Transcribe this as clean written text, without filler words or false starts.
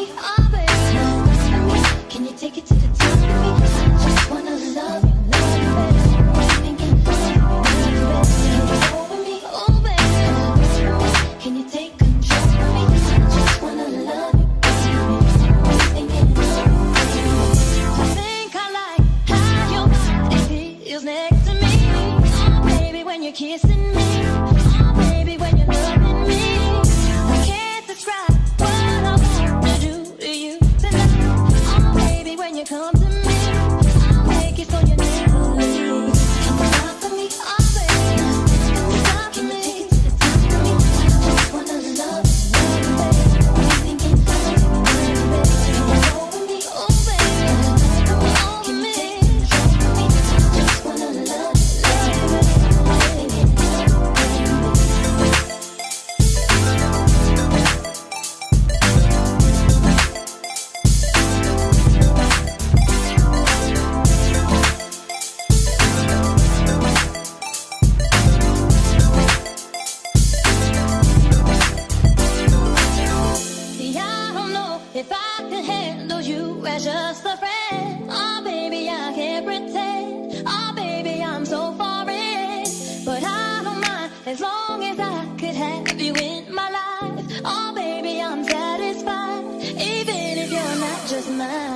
me always. Can you take it to the top of me? I just wanna love you, can you take control of me? I just wanna love you. I think I like how your body feels next to me. Oh, baby, when you're kissing me. Oh, baby, when you're loving me. I can't describe what I want to do to you tonight. Oh, baby, when you come to me, I'll make it so you never leave. Stop for me, always. Stop for me. If I could handle you as just a friend, oh baby, I can't pretend. Oh baby, I'm so foreign, but I don't mind as long as I could have you in my life. Oh baby, I'm satisfied, even if you're not just mine.